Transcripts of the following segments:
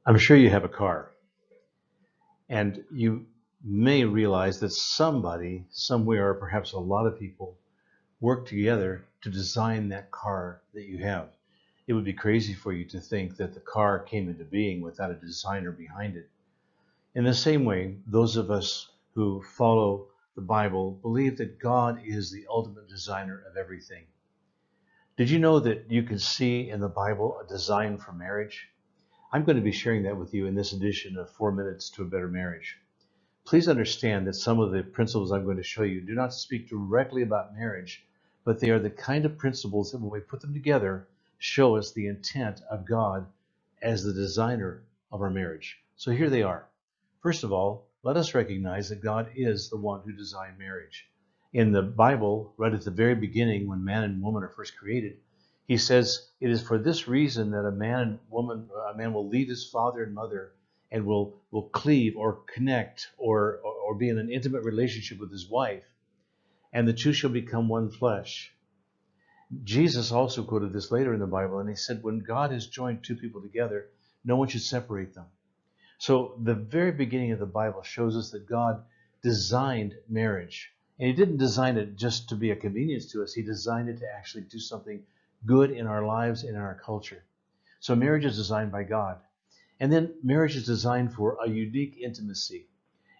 I'm sure you have a car, and you may realize that somebody, somewhere, or perhaps a lot of people work together to design that car that you have. It would be crazy for you to think that the car came into being without a designer behind it. In the same way, those of us who follow the Bible believe that God is the ultimate designer of everything. Did you know that you can see in the Bible a design for marriage? I'm going to be sharing that with you in this edition of 4 Minutes to a Better Marriage. Please understand that some of the principles I'm going to show you do not speak directly about marriage, but they are the kind of principles that when we put them together, show us the intent of God as the designer of our marriage. So here they are. First of all, let us recognize that God is the one who designed marriage. In the Bible, right at the very beginning, when man and woman are first created, he says, it is for this reason that a man will leave his father and mother and will cleave or connect or be in an intimate relationship with his wife, and the two shall become one flesh. Jesus also quoted this later in the Bible, and he said, when God has joined two people together, no one should separate them. So the very beginning of the Bible shows us that God designed marriage. And he didn't design it just to be a convenience to us. He designed it to actually do something good in our lives and in our culture. So marriage is designed by God. And then marriage is designed for a unique intimacy.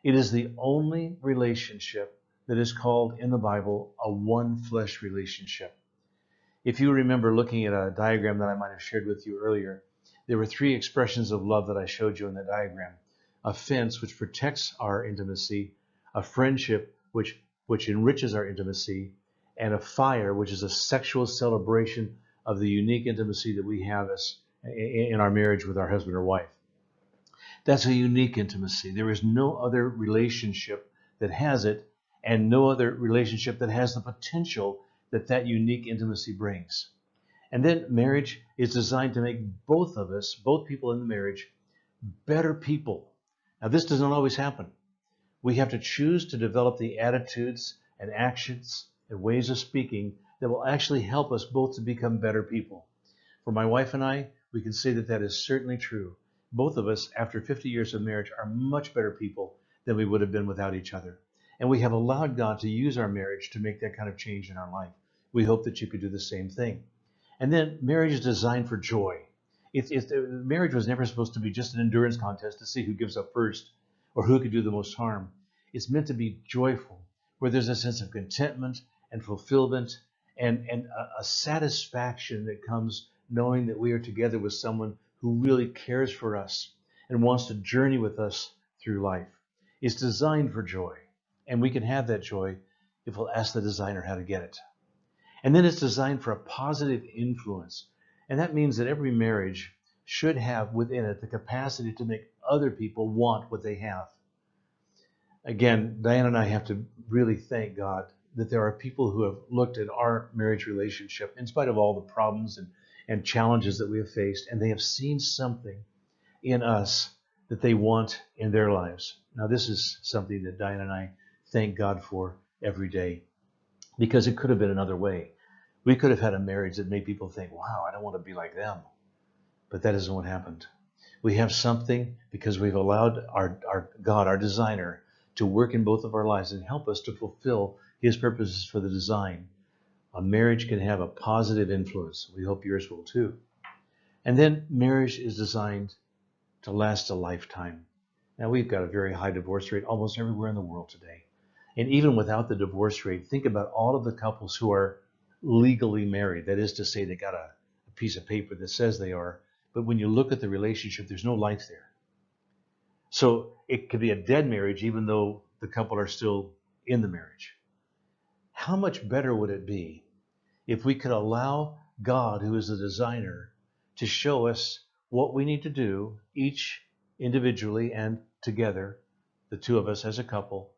It is the only relationship that is called in the Bible a one flesh relationship. If you remember looking at a diagram that I might have shared with you earlier, there were three expressions of love that I showed you in the diagram. A fence, which protects our intimacy, a friendship, which enriches our intimacy, and a fire, which is a sexual celebration of the unique intimacy that we have as in our marriage with our husband or wife. That's a unique intimacy. There is no other relationship that has it, and no other relationship that has the potential that that unique intimacy brings. And then marriage is designed to make both of us, both people in the marriage, better people. Now, this does not always happen. We have to choose to develop the attitudes and actions and ways of speaking that will actually help us both to become better people. For my wife and I, we can say that that is certainly true. Both of us, after 50 years of marriage, are much better people than we would have been without each other. And we have allowed God to use our marriage to make that kind of change in our life. We hope that you could do the same thing. And then marriage is designed for joy. Marriage was never supposed to be just an endurance contest to see who gives up first or who could do the most harm. It's meant to be joyful, where there's a sense of contentment and fulfillment and a satisfaction that comes knowing that we are together with someone who really cares for us and wants to journey with us through life. It's designed for joy, and we can have that joy if we'll ask the designer how to get it. And then it's designed for a positive influence. And that means that every marriage should have within it the capacity to make other people want what they have. Again, Diane and I have to really thank God that there are people who have looked at our marriage relationship in spite of all the problems and challenges that we have faced, and they have seen something in us that they want in their lives. Now, this is something that Diane and I thank God for every day, because it could have been another way. We could have had a marriage that made people think, wow, I don't want to be like them. But that isn't what happened. We have something because we've allowed our God, our designer, to work in both of our lives and help us to fulfill his purposes for the design. A marriage can have a positive influence. We hope yours will too. And then marriage is designed to last a lifetime. Now, we've got a very high divorce rate almost everywhere in the world today. And even without the divorce rate, think about all of the couples who are legally married. That is to say, they got a piece of paper that says they are. But when you look at the relationship, there's no life there. So it could be a dead marriage even though the couple are still in the marriage. How much better would it be if we could allow God, who is the designer, to show us what we need to do, each individually and together, the two of us as a couple,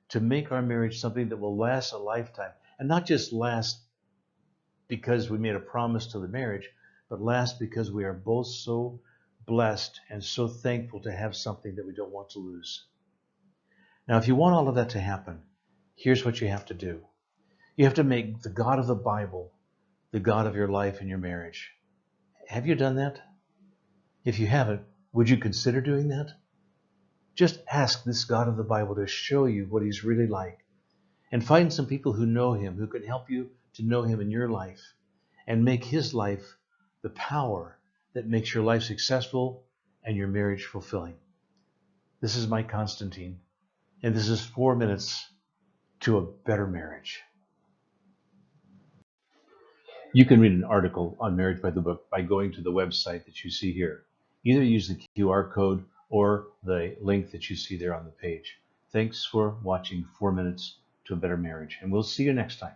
to make our marriage something that will last a lifetime, and not just last because we made a promise to the marriage, but last because we are both so blessed and so thankful to have something that we don't want to lose. Now, if you want all of that to happen, here's what you have to do. You have to make the God of the Bible the God of your life and your marriage. Have you done that? If you haven't, Would you consider doing that? Just ask this God of the Bible to show you what he's really like. And find some people who know him, who can help you to know him in your life and make his life the power that makes your life successful and your marriage fulfilling. This is Mike Constantine, and this is 4 minutes to a better marriage. You can read an article on Marriage by the Book by going to the website that you see here. Either use the QR code or the link that you see there on the page. Thanks for watching 4 minutes to a better marriage, and we'll see you next time.